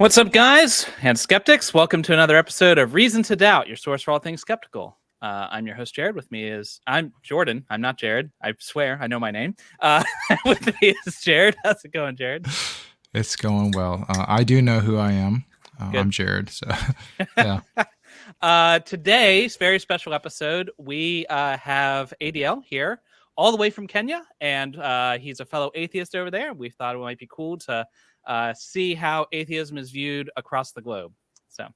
What's up, guys and skeptics? Welcome to another episode of Reason to Doubt, your source for all things skeptical. I'm your host, Jared. With me is I'm Jordan. I'm not Jared. I swear I know my name. With me is Jared. How's it going, Jared? It's going well. I do know who I am. I'm Jared. So, yeah. Today's very special episode, we have Adiel here, all the way from Kenya, and he's a fellow atheist over there. We thought it might be cool to see how atheism is viewed across the globe. So,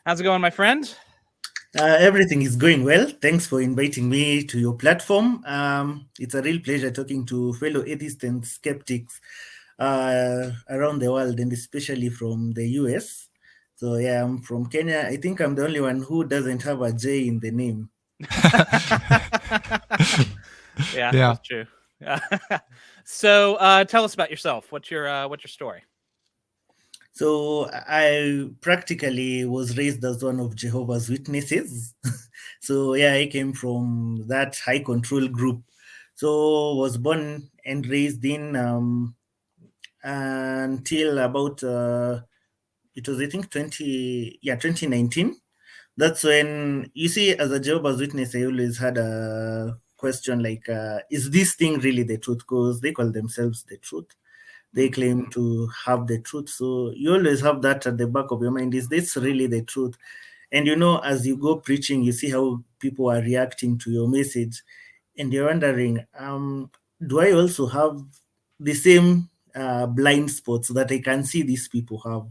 how's it going, my friend? Everything is going well. Thanks for inviting me to your platform. It's a real pleasure talking to fellow atheists and skeptics around the world, and especially from the US. So yeah, I'm from Kenya. I think I'm the only one who doesn't have a J in the name. Yeah, that's true. So tell us about yourself. What's your story? So I practically was raised as one of Jehovah's Witnesses. So yeah, I came from that high control group. So was born and raised in until about it was I think 2019. That's when you see, as a Jehovah's Witness, I always had a question like, is this thing really the truth? Because they call themselves the truth. They claim to have the truth. So you always have that at the back of your mind. Is this really the truth? And you know, as you go preaching, you see how people are reacting to your message. And you're wondering, do I also have the same blind spots that I can see these people have?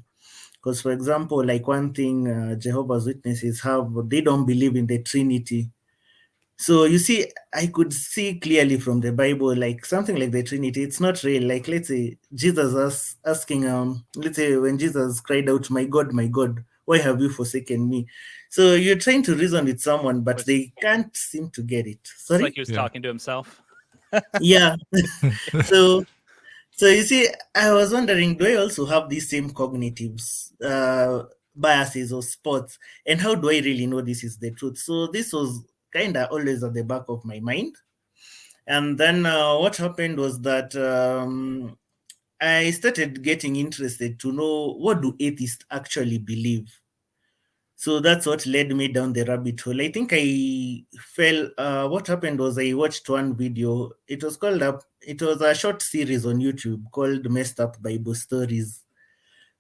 Because, for example, like one thing Jehovah's Witnesses have, they don't believe in the Trinity. So you see, I could see clearly from the Bible, like something like the Trinity, it's not real. Like, let's say Jesus asking, let's say when Jesus cried out, my God, why have you forsaken me? So you're trying to reason with someone, but they can't seem to get it. Sorry? It's like he was talking to himself. Yeah. So you see, I was wondering, do I also have these same cognitive biases or spots? And how do I really know this is the truth? So this was kind of always at the back of my mind. And then what happened was that I started getting interested to know, what do atheists actually believe? So that's what led me down the rabbit hole. I think I fell. What happened was I watched one video. It was a short series on YouTube called Messed Up Bible Stories.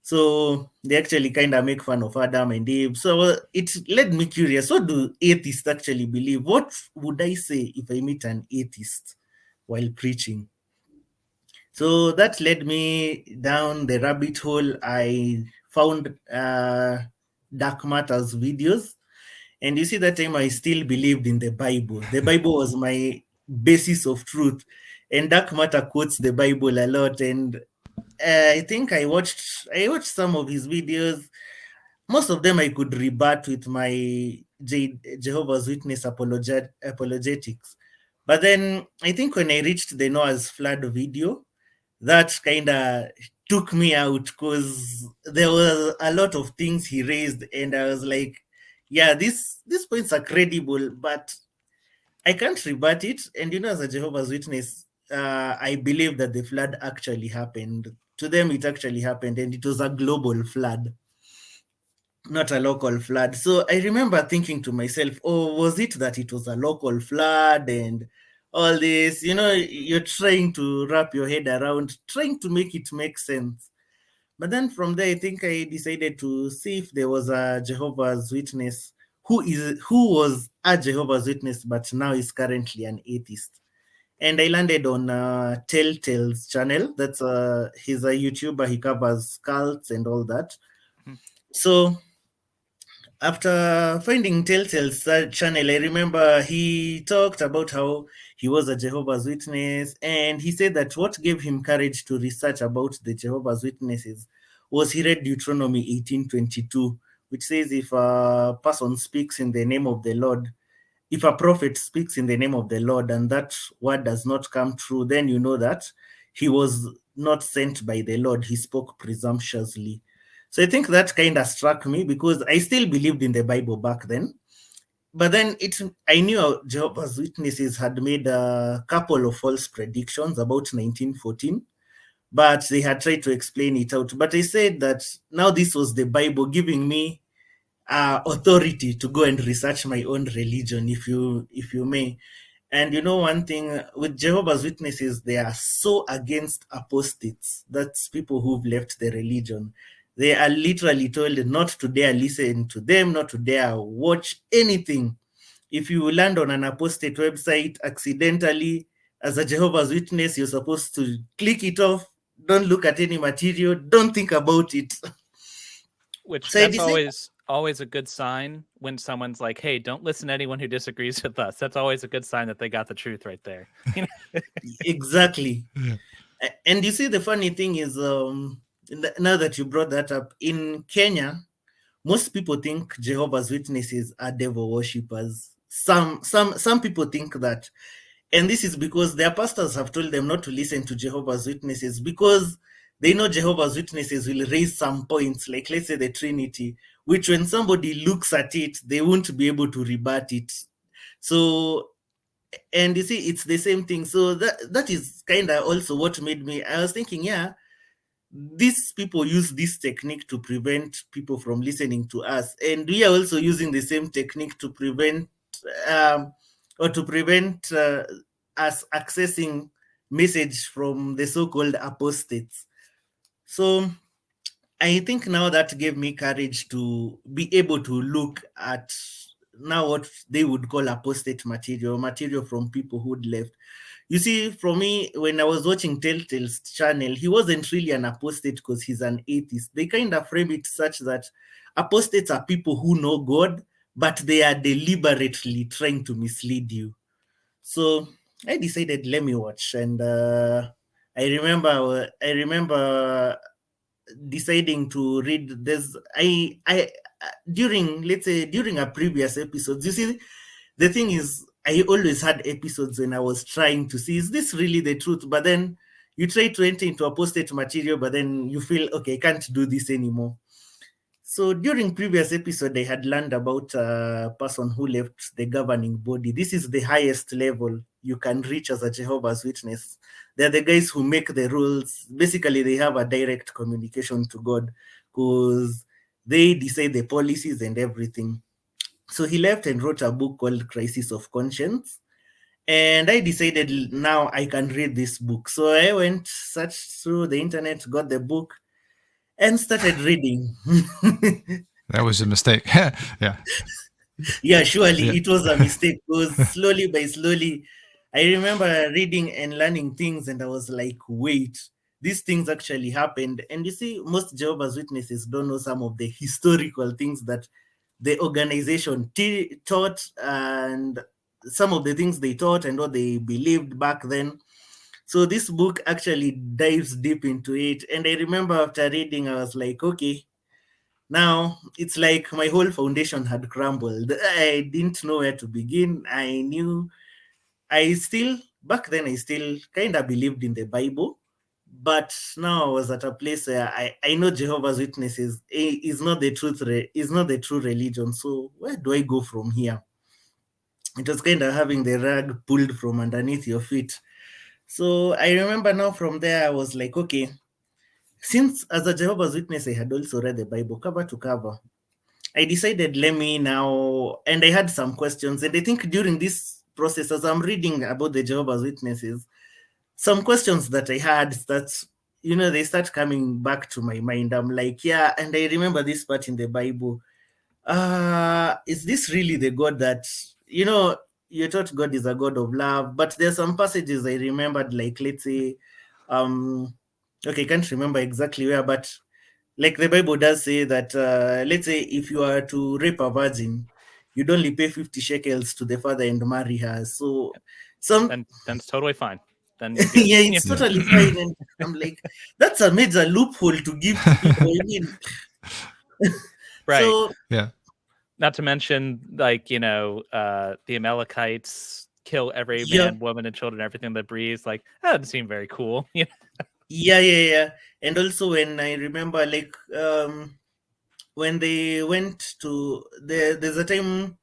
So they actually kind of make fun of Adam and Eve. So it led me curious. What do atheists actually believe? What would I say if I meet an atheist while preaching? So that led me down the rabbit hole. I found Dark Matter's videos. And you see, that time I still believed in the Bible. The Bible was my basis of truth. And Dark Matter quotes the Bible a lot. And I think I watched some of his videos. Most of them I could rebut with my Jehovah's Witness apologetics. But then I think when I reached the Noah's flood video, that kind of took me out, because there were a lot of things he raised, and I was like, yeah, these points are credible, but I can't rebut it. And you know, as a Jehovah's Witness, I believe that the flood actually happened. To them, it actually happened, and it was a global flood, not a local flood. So I remember thinking to myself, oh, was it that it was a local flood and all this? You know, you're trying to wrap your head around, trying to make it make sense. But then from there, I think I decided to see if there was a Jehovah's Witness who was a Jehovah's Witness, but now is currently an atheist. And I landed on Telltale's channel. That's he's a YouTuber. He covers cults and all that. So after finding Telltale's channel, I remember he talked about how he was a Jehovah's Witness, and he said that what gave him courage to research about the Jehovah's Witnesses was he read Deuteronomy 18:22, which says, if a person speaks in the name of the Lord, if a prophet speaks in the name of the Lord and that word does not come true, then you know that he was not sent by the Lord. He spoke presumptuously. So I think that kind of struck me, because I still believed in the Bible back then. But then I knew Jehovah's Witnesses had made a couple of false predictions about 1914. but they had tried to explain it out. But I said that now this was the Bible giving me authority to go and research my own religion, if you may. And one thing with Jehovah's Witnesses, they are so against apostates. That's people who've left the religion. They are literally told not to dare listen to them, not to dare watch anything. If you land on an apostate website accidentally as a Jehovah's Witness, you're supposed to click it off. Don't look at any material. Don't think about it. Which so that's always a good sign when someone's like, hey, don't listen to anyone who disagrees with us. That's always a good sign that they got the truth right there. Exactly. Yeah. And you see, the funny thing is, now that you brought that up, in Kenya, most people think Jehovah's Witnesses are devil worshippers. Some people think that. And this is because their pastors have told them not to listen to Jehovah's Witnesses, because they know Jehovah's Witnesses will raise some points, like let's say the Trinity, which when somebody looks at it, they won't be able to rebut it. So, and you see, it's the same thing. So that is kind of also what made me, I was thinking, yeah, these people use this technique to prevent people from listening to us. And we are also using the same technique to prevent us accessing message from the so-called apostates. So I think now that gave me courage to be able to look at now what they would call apostate material from people who'd left. You see, for me, when I was watching Telltale's channel, he wasn't really an apostate because he's an atheist. They kind of frame it such that apostates are people who know God, but they are deliberately trying to mislead you. So I decided, let me watch. And I remember deciding to read this. During a previous episode, you see, the thing is, I always had episodes when I was trying to see, is this really the truth? But then you try to enter into apostate material, but then you feel, okay, I can't do this anymore. So during previous episode, I had learned about a person who left the governing body. This is the highest level you can reach as a Jehovah's Witness. They're the guys who make the rules. Basically, they have a direct communication to God because they decide the policies and everything. So he left and wrote a book called Crisis of Conscience. And I decided now I can read this book. So I went, searched through the internet, got the book, and started reading. That was a mistake. Yeah. Yeah, surely it was a mistake, because slowly by slowly, I remember reading and learning things, and I was like, wait, these things actually happened. And you see, most Jehovah's Witnesses don't know some of the historical things that the organization taught, and some of the things they taught and what they believed back then. So this book actually dives deep into it. And I remember after reading, I was like, okay, now it's like my whole foundation had crumbled. I didn't know where to begin. Back then I still kind of believed in the Bible, but now I was at a place where I know Jehovah's Witnesses is not the true religion. So where do I go from here? It was kind of having the rug pulled from underneath your feet. So I remember now from there, I was like, okay, since as a Jehovah's Witness, I had also read the Bible cover to cover, I decided, let me now, and I had some questions. And I think during this process, as I'm reading about the Jehovah's Witnesses, some questions that I had they start coming back to my mind. I'm like, yeah, and I remember this part in the Bible. Is this really the God that, you thought God is a God of love? But there's some passages I remembered, like, let's say, okay, I can't remember exactly where, but like the Bible does say that, let's say if you are to rape a virgin, you'd only pay 50 shekels to the father and marry her. So then it's totally fine. Then yeah, it's totally fine. And I'm like, that's a major loophole to give to people. I mean, right. So, yeah. Not to mention, like, the Amalekites kill every man, woman, and children, everything that breathes. Like, that doesn't seem very cool. Yeah. And also when I remember, like, when they went to there's a time,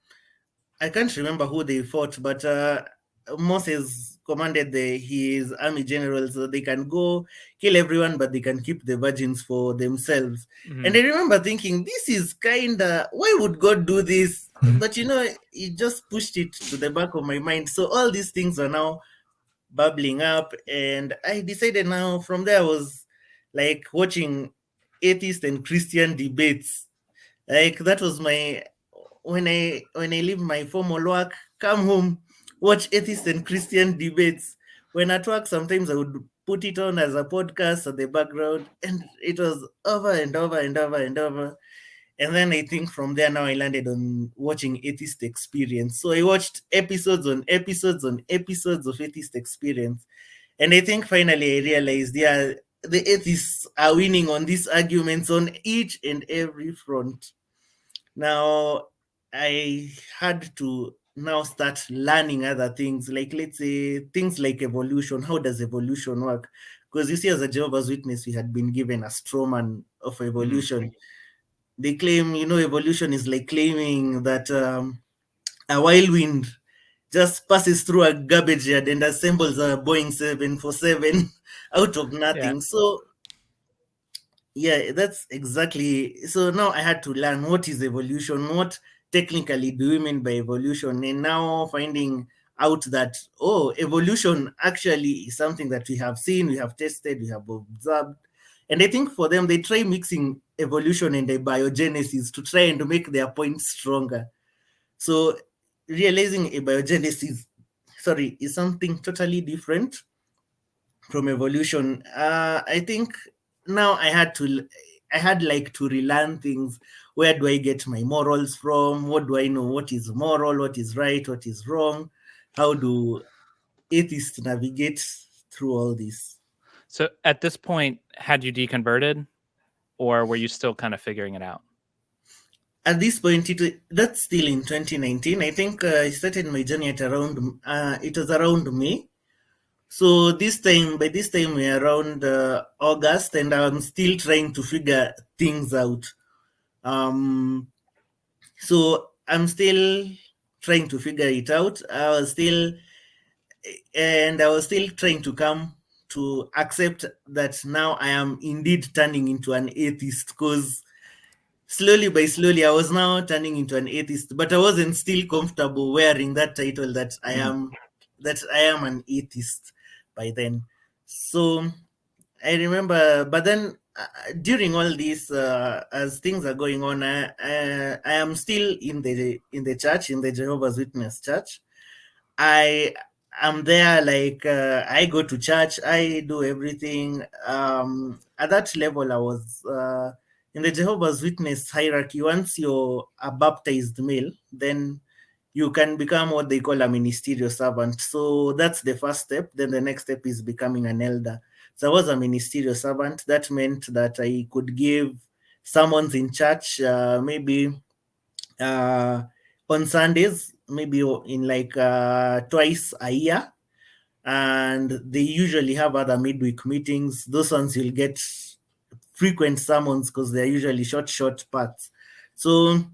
I can't remember who they fought, but Moses commanded his army generals so they can go kill everyone, but they can keep the virgins for themselves. Mhm. And I remember thinking, this is why would God do this? But it just pushed it to the back of my mind. So all these things are now bubbling up, and I decided now from there I was like watching atheist and Christian debates. Like that was my when I leave my formal work, come home, watch atheist and Christian debates. When at work, sometimes I would put it on as a podcast at the background, and it was over and over and over and over. And then I think from there now I landed on watching Atheist Experience. So I watched episodes on episodes on episodes of Atheist Experience. And I think finally I realized, yeah, the atheists are winning on these arguments on each and every front. Now, I had to now start learning other things, like let's say things like evolution. How does evolution work? Because you see, as a Jehovah's Witness, we had been given a straw man of evolution. They claim, evolution is like claiming that a wild wind just passes through a garbage yard and assembles a Boeing 747 out of nothing. Yeah. So yeah, that's exactly. So now I had to learn what is evolution, what technically do we mean by evolution, and now finding out that evolution actually is something that we have seen, we have tested, we have observed. And I think for them, they try mixing evolution and abiogenesis to try and make their point stronger. So realizing abiogenesis, is something totally different from evolution. I think now I had like to relearn things. Where do I get my morals from? What do I know? What is moral? What is right? What is wrong? How do atheists navigate through all this? So at this point, had you deconverted, or were you still kind of figuring it out? At this point, that's still in 2019. I think I started my journey at it was around May. So by this time we're around August, and I'm still trying to figure things out. So I'm still trying to figure it out. I was still trying to come to accept that now I am indeed turning into an atheist, because slowly by slowly I was now turning into an atheist, but I wasn't still comfortable wearing that title that I am an atheist by then. So I remember, but then during all this, as things are going on, I am still in the church, in the Jehovah's Witness church. I am there, like I go to church, I do everything. At that level, I was in the Jehovah's Witness hierarchy. Once you're a baptized male, then you can become what they call a ministerial servant. So that's the first step. Then the next step is becoming an elder. So I was a ministerial servant. That meant that I could give sermons in church, maybe on Sundays, maybe in like twice a year. And they usually have other midweek meetings. Those ones you'll get frequent sermons because they're usually short parts. So,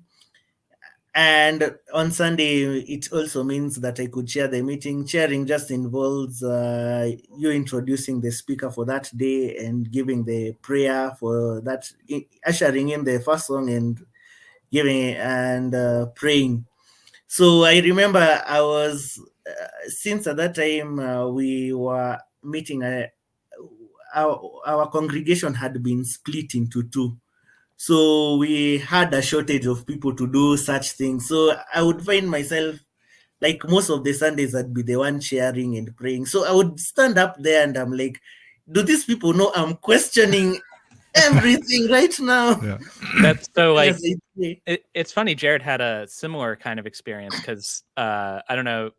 and on Sunday, it also means that I could chair the meeting. Chairing just involves you introducing the speaker for that day and giving the prayer for that, ushering in the first song and giving and praying. So I remember I was, since at that time we were meeting, our congregation had been split into two. So we had a shortage of people to do such things. So I would find myself, like most of the Sundays, I'd be the one sharing and praying. So I would stand up there and I'm like, do these people know I'm questioning everything right now? Yeah. That's so like, Yes, it's funny. Jared had a similar kind of experience because I don't know.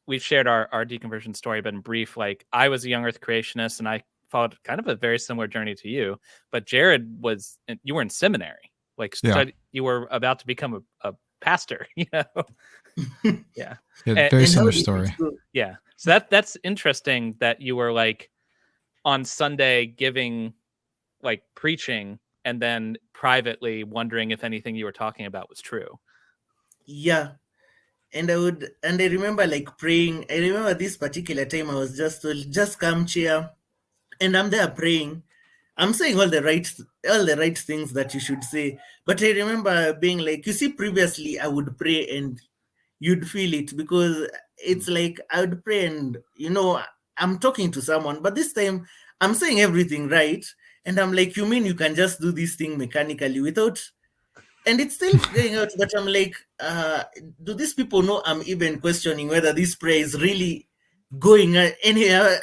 We've shared our deconversion story, but in brief, like I was a young earth creationist and I followed kind of a very similar journey to you, but Jared you were in seminary, like you were about to become a pastor, Yeah, And very similar story. Yeah. So that's interesting that you were like on Sunday giving, like preaching, and then privately wondering if anything you were talking about was true. Yeah. and I remember like praying. I remember this particular time I was just told, just come cheer, and I'm there praying. I'm saying all the right things that you should say. But I remember being like, you see, previously I would pray and you'd feel it, because it's like I would pray and I'm talking to someone, but this time I'm saying everything right. And I'm like, you mean you can just do this thing mechanically without, and it's still going out, but I'm like, do these people know I'm even questioning whether this prayer is really going anywhere?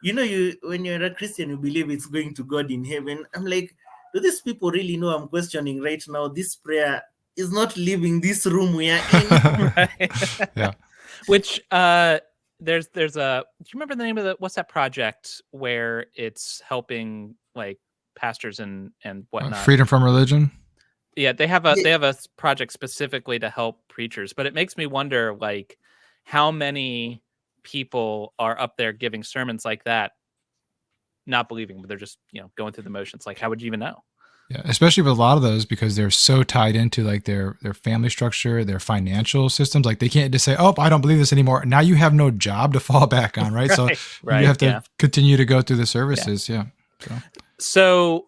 You when you're a Christian, you believe it's going to God in heaven. I'm like, do these people really know I'm questioning right now? This prayer is not leaving this room we are in. Yeah. Which there's a, do you remember the name of what's that project where it's helping like pastors and whatnot? Freedom from religion. Yeah, they have a project specifically to help preachers, but it makes me wonder like how many people are up there giving sermons like that, not believing, but they're just going through the motions. Like, how would you even know? Yeah, especially with a lot of those, because they're so tied into like their family structure, their financial systems. Like they can't just say, "Oh, I don't believe this anymore." Now you have no job to fall back on, right? So you have to continue to go through the services. Yeah. So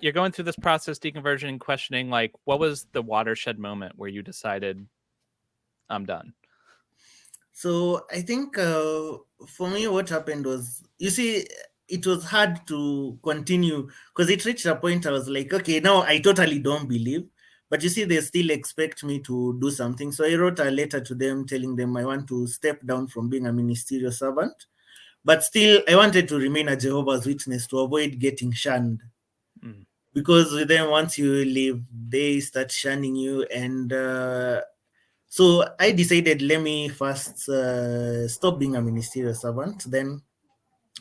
you're going through this process, deconversion and questioning. Like, what was the watershed moment where you decided, I'm done? So I think for me, what happened was, you see, it was hard to continue because it reached a point I was like, okay, now I totally don't believe. But you see, they still expect me to do something. So I wrote a letter to them telling them I want to step down from being a ministerial servant. But still, I wanted to remain a Jehovah's Witness to avoid getting shunned. Because with them, once you leave, they start shunning you. And so I decided, let me first stop being a ministerial servant, then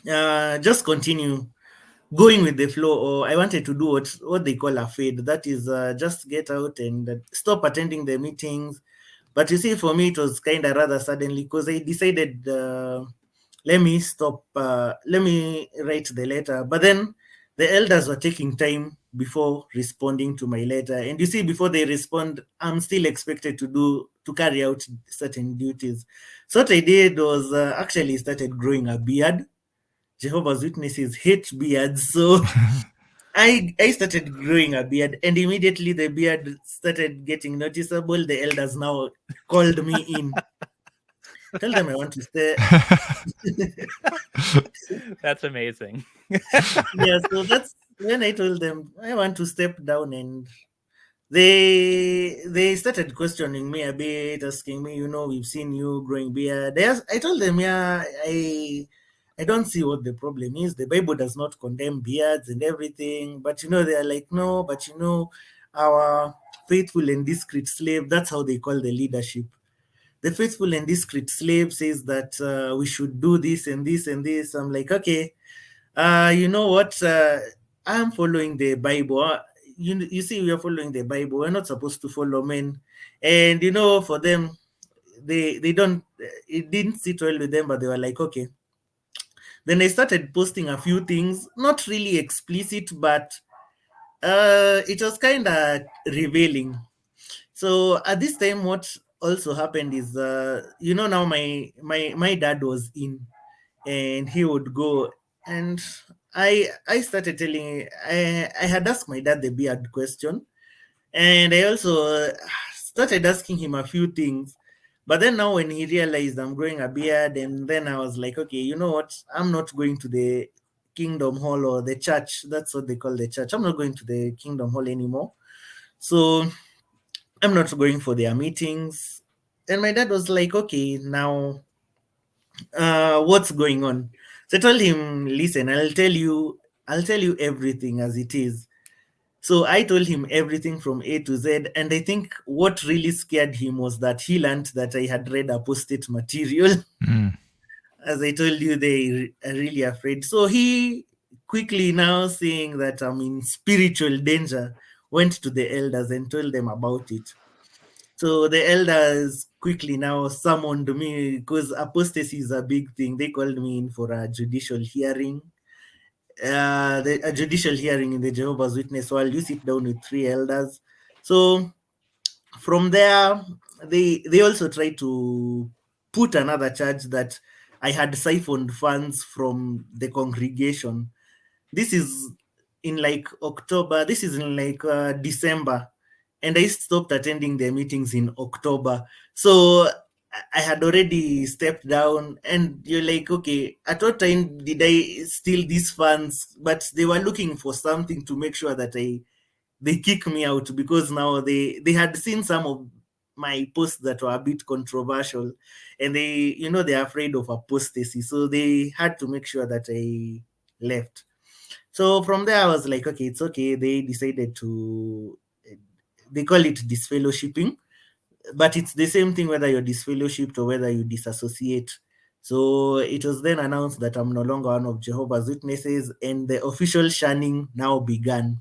just continue going with the flow. Or I wanted to do what they call a fade. That is just get out and stop attending the meetings. But you see, for me, it was kind of rather suddenly, because I decided, let me stop, let me write the letter. But then the elders were taking time before responding to my letter. And you see, before they respond, I'm still expected to carry out certain duties. So what I did was actually started growing a beard. Jehovah's Witnesses hate beards. So I started growing a beard, and immediately the beard started getting noticeable. The elders now called me in. Tell them I want to stay. That's amazing. Yeah, so that's when I told them I want to step down, and they started questioning me a bit, asking me, we've seen you growing beard. I told them, yeah, I don't see what the problem is. The Bible does not condemn beards and everything, but they're like, no, but our faithful and discreet slave, that's how they call the leadership. The faithful and discreet slave says that we should do this and this and this. I'm like, okay, you know what? I'm following the Bible. You see, we are following the Bible. We're not supposed to follow men. And for them, they don't. It didn't sit well with them, but they were like, okay. Then I started posting a few things, not really explicit, but it was kind of revealing. So at this time, what also happened is, now my dad was in, and he would go, and I started telling, I had asked my dad the beard question, and I also started asking him a few things. But then now when he realized I'm growing a beard, and then I was like, okay, you know what? I'm not going to the Kingdom Hall or the church. That's what they call the church. I'm not going to the Kingdom Hall anymore. So I'm not going for their meetings. And my dad was like, okay, now what's going on? So I told him, listen, I'll tell you everything as it is. So I told him everything from A to Z. And I think what really scared him was that he learned that I had read apostate material. As I told you, they are really afraid. So he quickly, now seeing that I'm in spiritual danger, went to the elders and told them about it. So the elders quickly now summoned me, because apostasy is a big thing. They called me in for a judicial hearing. A judicial hearing in the Jehovah's Witness. So I'll sit down with 3 elders. So from there, they also tried to put another charge that I had siphoned funds from the congregation. This is in like October. This is in like December, and I stopped attending their meetings in October. So I had already stepped down, and you're like, okay, at what time did I steal these funds? But they were looking for something to make sure that they kick me out, because now they had seen some of my posts that were a bit controversial, and they're afraid of apostasy, so they had to make sure that I left. So from there I was like, okay, it's okay. They decided to, they call it disfellowshipping, but it's the same thing whether you're disfellowshipped or whether you disassociate. So it was then announced that I'm no longer one of Jehovah's Witnesses, and the official shunning now began.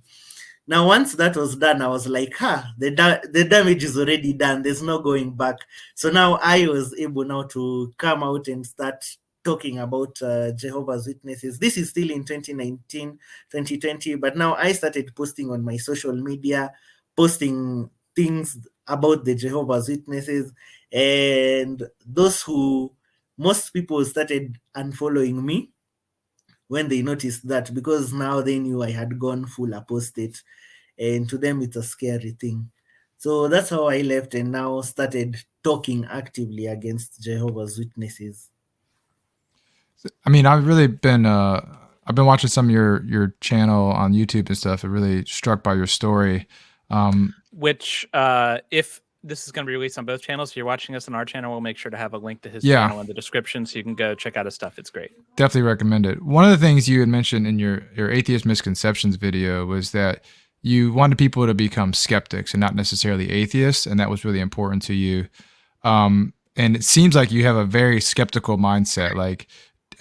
Now, once that was done, I was like, the damage is already done. There's no going back. So now I was able now to come out and start talking about Jehovah's Witnesses. This is still in 2019, 2020, but now I started posting on my social media, posting things about the Jehovah's Witnesses, and most people started unfollowing me when they noticed that, because now they knew I had gone full apostate, and to them it's a scary thing. So that's how I left and now started talking actively against Jehovah's Witnesses. I mean, I've been watching some of your channel on YouTube and stuff. I'm really struck by your story. Which if this is going to be released on both channels, if you're watching us on our channel, we'll make sure to have a link to his channel in the description, so you can go check out his stuff. It's great. Definitely recommend it. One of the things you had mentioned in your atheist misconceptions video was that you wanted people to become skeptics and not necessarily atheists, and that was really important to you. And it seems like you have a very skeptical mindset. Like,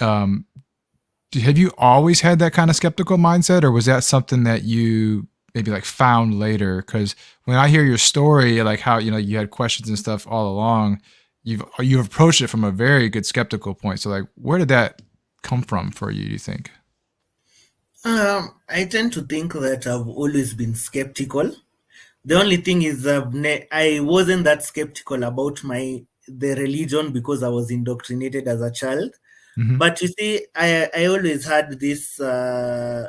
have you always had that kind of skeptical mindset, or was that something that you maybe like found later? Because when I hear your story, like how you had questions and stuff all along, you've approached it from a very good skeptical point. So like, where did that come from for you, do you think? I tend to think that I've always been skeptical. The only thing is I wasn't that skeptical about the religion because I was indoctrinated as a child. Mm-hmm. But you see, I always had this, as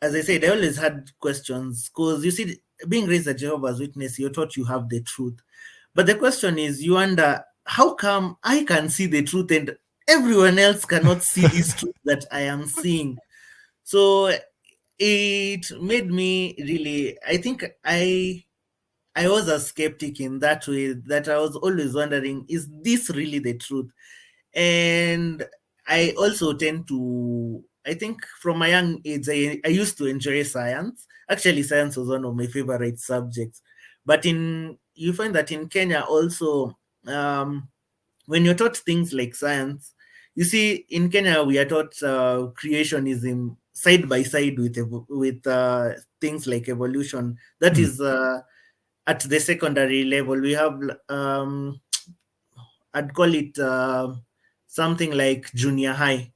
I said, I always had questions, because you see, being raised a Jehovah's Witness, you're taught you have the truth. But the question is, you wonder, how come I can see the truth and everyone else cannot see this truth that I am seeing? So it made me really, I think I was a skeptic in that way, that I was always wondering, is this really the truth? And I also tend to, I think from my young age, I used to enjoy science. Actually, science was one of my favorite subjects. But you find that in Kenya also, when you're taught things like science, you see, in Kenya, we are taught creationism side by side with things like evolution. That is at the secondary level. We have, I'd call it something like junior high.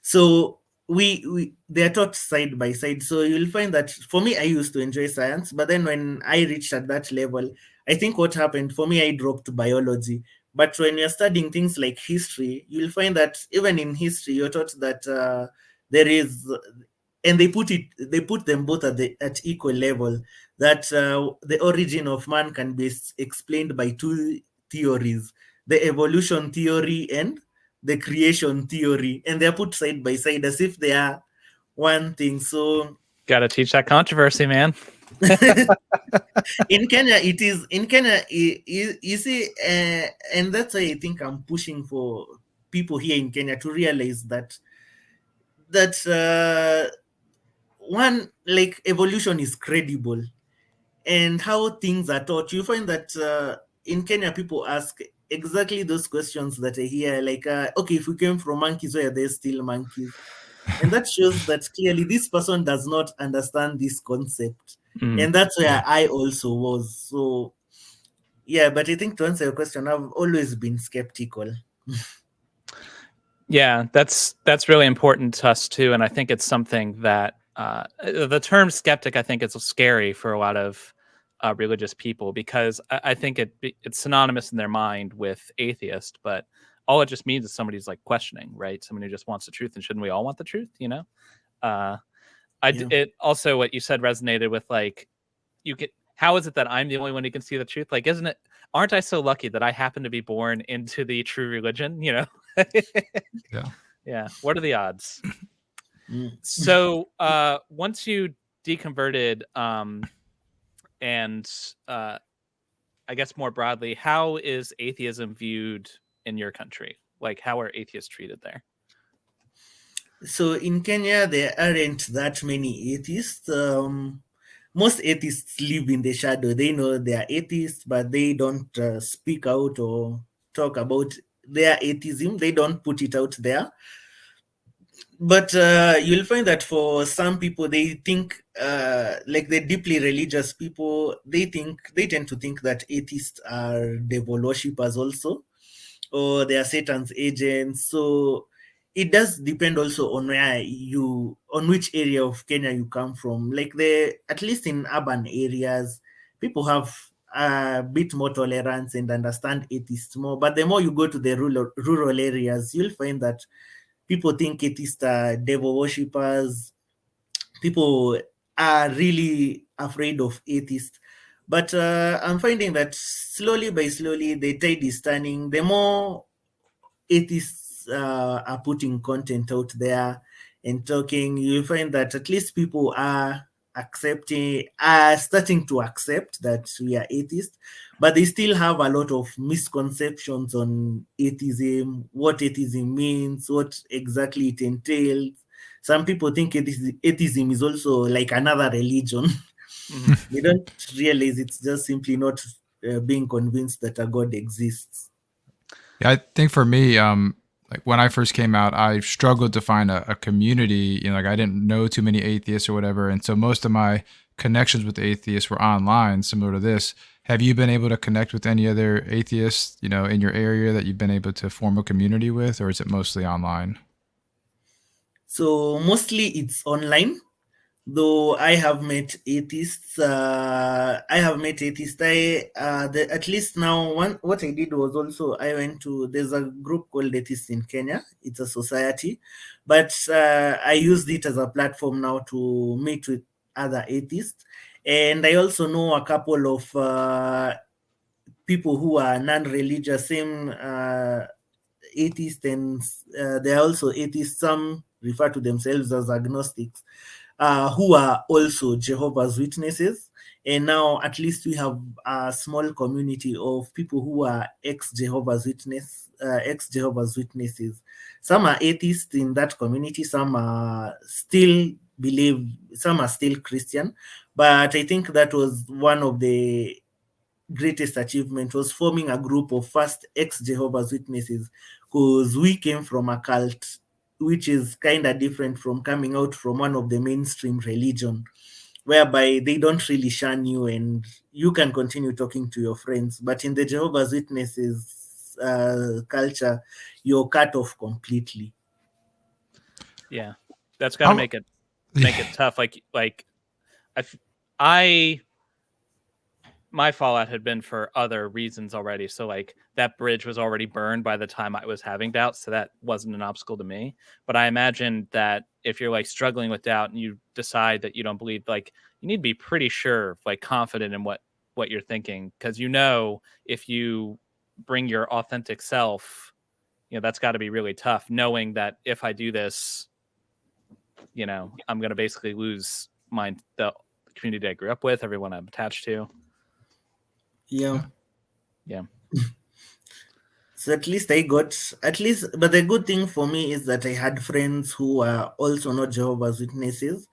So they are taught side by side. So you'll find that for me, I used to enjoy science, but then when I reached at that level, I think what happened for me, I dropped biology. But when you're studying things like history, you'll find that even in history, you're taught that there is, and they put them both at equal level, that the origin of man can be explained by two theories: the evolution theory and the creation theory, and they're put side by side as if they are one thing. So gotta teach that controversy, man. In Kenya, it is in Kenya. You see, and that's why I think I'm pushing for people here in Kenya to realize that one, like, evolution is credible, and how things are taught. You find that in Kenya, people ask exactly those questions that I hear, like, okay, if we came from monkeys, why are there still monkeys? And that shows that clearly this person does not understand this concept. And that's where I also was. So, yeah, but I think to answer your question, I've always been skeptical. Yeah, that's really important to us too. And I think it's something that the term skeptic, I think it's scary for a lot of religious people, because I think it's synonymous in their mind with atheist, but all it just means is somebody's like questioning, right? Someone who just wants the truth, and shouldn't we all want the truth, you know? It also, what you said resonated with, like, how is it that I'm the only one who can see the truth? Like, aren't I so lucky that I happen to be born into the true religion, you know? Yeah. What are the odds? So once you deconverted, and I guess more broadly, how is atheism viewed in your country? Like, how are atheists treated there? So in Kenya, there aren't that many atheists. Most atheists live in the shadow. They know they are atheists, but they don't speak out or talk about their atheism. They don't put it out there. But you'll find that for some people, they think, like the deeply religious people, they tend to think that atheists are devil worshippers also, or they are Satan's agents. So it does depend also on on which area of Kenya you come from. Like at least in urban areas, people have a bit more tolerance and understand atheists more. But the more you go to the rural areas, you'll find that people think atheists are devil worshippers. People are really afraid of atheists. But I'm finding that slowly by slowly, the tide is turning. The more atheists are putting content out there and talking, you find that at least people are starting to accept that we are atheists, but they still have a lot of misconceptions on atheism, what atheism means, what exactly it entails. Some people think atheism is also like another religion. They don't realize it's just simply not being convinced that a God exists. Yeah, I think for me, like when I first came out, I struggled to find a community. You know, like I didn't know too many atheists or whatever, and so most of my connections with atheists were online, similar to this. Have you been able to connect with any other atheists, you know, in your area that you've been able to form a community with, or is it mostly online? So mostly it's online. Though I have met atheists. At least now, what I did was also there's a group called Atheists in Kenya. It's a society, but I used it as a platform now to meet with other atheists. And I also know a couple of people who are non-religious, same atheists, and they are also atheists. Some refer to themselves as agnostics. Who are also Jehovah's Witnesses. And now at least we have a small community of people who are ex-Jehovah's Witnesses. Some are atheists in that community, some are still Christian. But I think that was one of the greatest achievement, was forming a group of first ex-Jehovah's Witnesses, because we came from a cult, which is kind of different from coming out from one of the mainstream religion, whereby they don't really shun you and you can continue talking to your friends. But in the Jehovah's Witnesses culture, you're cut off completely. Yeah, that's got to make it tough. My fallout had been for other reasons already. So like that bridge was already burned by the time I was having doubts. So that wasn't an obstacle to me. But I imagine that if you're like struggling with doubt and you decide that you don't believe, like you need to be pretty sure, like confident in what you're thinking. Because you know, if you bring your authentic self, you know, that's got to be really tough, knowing that if I do this, you know, I'm going to basically lose the community I grew up with, everyone I'm attached to. Yeah. So but the good thing for me is that I had friends who are also not Jehovah's Witnesses,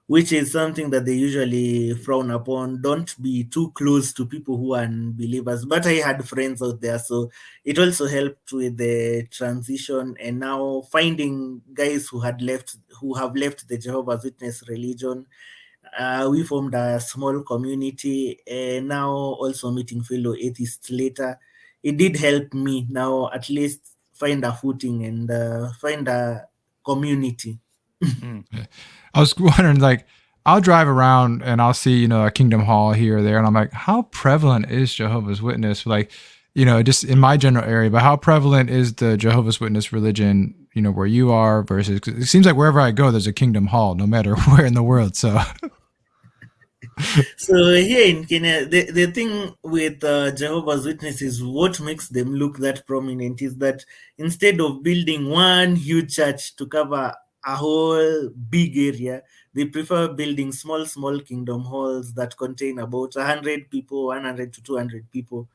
which is something that they usually frown upon. Don't be too close to people who are unbelievers. But I had friends out there, so it also helped with the transition. And now finding guys who have left the Jehovah's Witness religion, we formed a small community, and now also meeting fellow atheists later. It did help me now at least find a footing and find a community. I was wondering, like, I'll drive around and I'll see, a Kingdom Hall here or there. And I'm like, how prevalent is Jehovah's Witness? Like, just in my general area, but how prevalent is the Jehovah's Witness religion, where you are versus, it seems like wherever I go, there's a Kingdom Hall, no matter where in the world. So, so here in Kenya, the thing with Jehovah's Witnesses, what makes them look that prominent is that instead of building one huge church to cover a whole big area, they prefer building small kingdom halls that contain about 100 people, 100 to 200 people,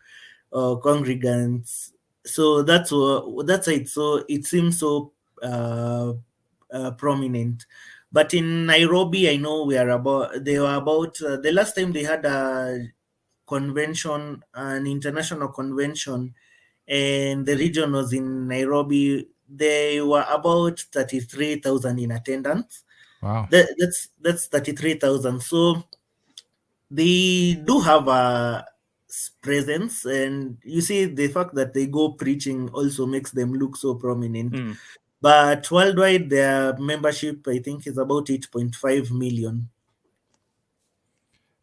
congregants. So that's it. So it seems so prominent. But in Nairobi, I know they were about the last time they had a convention, an international convention, and the region was in Nairobi. They were about 33,000 in attendance. Wow. That's 33,000. So they do have a presence, and you see the fact that they go preaching also makes them look so prominent. But worldwide, their membership, I think, is about 8.5 million.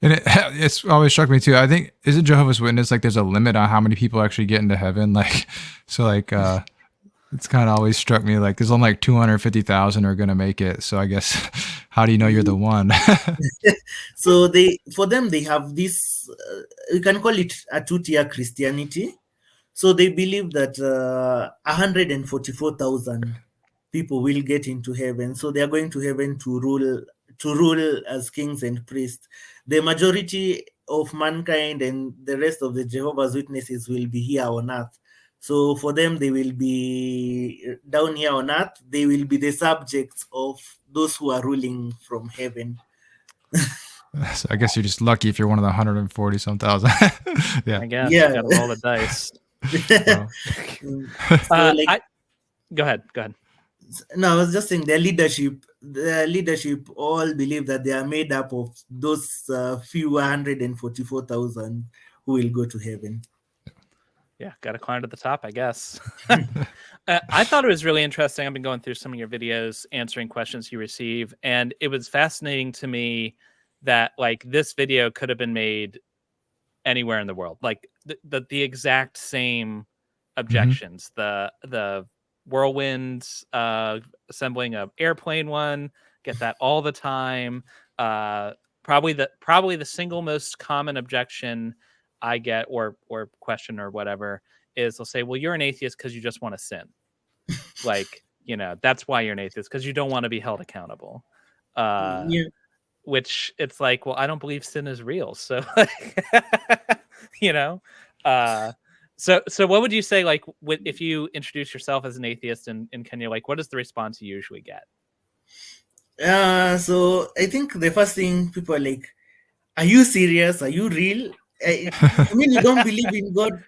And it's always struck me too. I think, is it Jehovah's Witness, like there's a limit on how many people actually get into heaven? Like, so like, it's kind of always struck me like there's only like 250,000 are going to make it. So I guess, how do you know you're the one? So for them, they have this, you can call it a two-tier Christianity. So they believe that 144,000 people will get into heaven. So they are going to heaven to rule as kings and priests. The majority of mankind and the rest of the Jehovah's Witnesses will be here on earth. So for them, they will be down here on earth. They will be the subjects of those who are ruling from heaven. So I guess you're just lucky if you're one of the 140-some thousand. Yeah. I guess. You gotta roll the dice. Go ahead. No, I was just saying their leadership all believe that they are made up of those few 144,000 who will go to heaven. Yeah, got to climb to the top, I guess. I thought it was really interesting. I've been going through some of your videos, answering questions you receive, and it was fascinating to me that like this video could have been made anywhere in the world. Like the exact same objections, the whirlwinds assembling a airplane one, get that all the time. Probably the single most common objection I get or question or whatever is they'll say, well, you're an atheist because you just want to sin. Like, that's why you're an atheist, because you don't want to be held accountable. Which it's like, well, I don't believe sin is real. So, so what would you say, like, if you introduce yourself as an atheist in Kenya, like, what is the response you usually get? So I think the first thing people are like, are you serious? Are you real? I mean, you don't believe in God.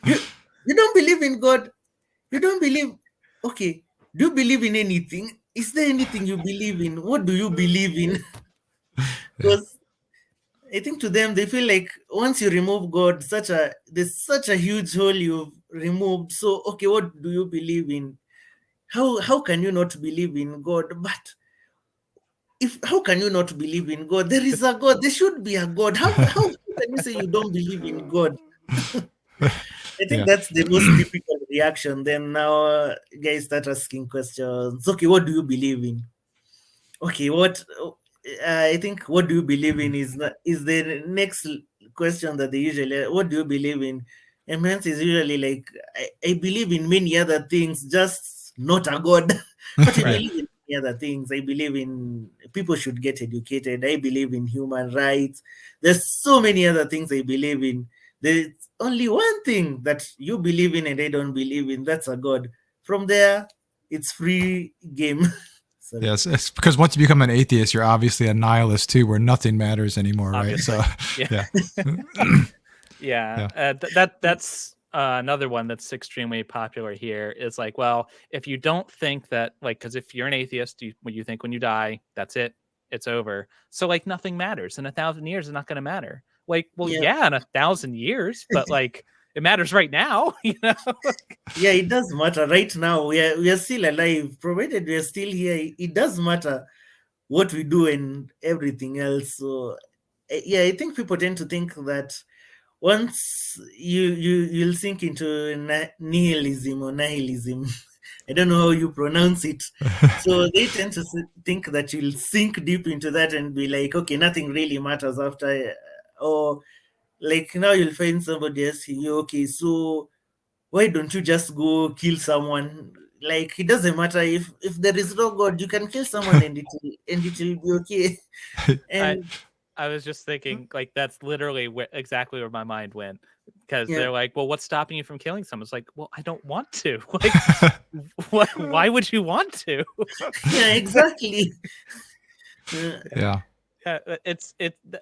You don't believe in God. You don't believe. Okay. Do you believe in anything? Is there anything you believe in? What do you believe in? Because I think to them, they feel like once you remove God, there's such a huge hole you've removed. So, okay, what do you believe in? How can you not believe in God? But how can you not believe in God? There is a God. There should be a God. How can you say you don't believe in God? I think that's the most typical reaction. Then now guys start asking questions. Okay, what do you believe in? Okay, I think what do you believe in is the next question that they usually, what do you believe in? And hence is usually like, I believe in many other things, just not a God. But I believe in many other things. I believe in people should get educated. I believe in human rights. There's so many other things I believe in. There's only one thing that you believe in and I don't believe in. That's a God. From there, it's free game. Yes, it's because once you become an atheist, you're obviously a nihilist too, where nothing matters anymore, obviously. Right? So, yeah. That's another one that's extremely popular here. Is like, well, if you don't think that, like, because if you're an atheist, you think when you die, that's it, it's over. So like nothing matters. In 1,000 years, it's not going to matter. Like, well, yeah, in 1,000 years, but like. It matters right now, Yeah, it does matter right now. We are still alive, provided we are still here. It does matter. what we do and everything else. So yeah, I think people tend to think that once you'll sink into nihilism or nihilism, I don't know how you pronounce it. So they tend to think that you'll sink deep into that and be like, okay, nothing really matters after, or like now you'll find somebody asking you, okay, so why don't you just go kill someone? Like it doesn't matter if there is no God, you can kill someone and it will be okay. And I was just thinking, like, that's literally exactly where my mind went, because yeah, they're like, well, what's stopping you from killing someone? It's like, well, I don't want to. Like, why would you want to? yeah, exactly. Yeah. It's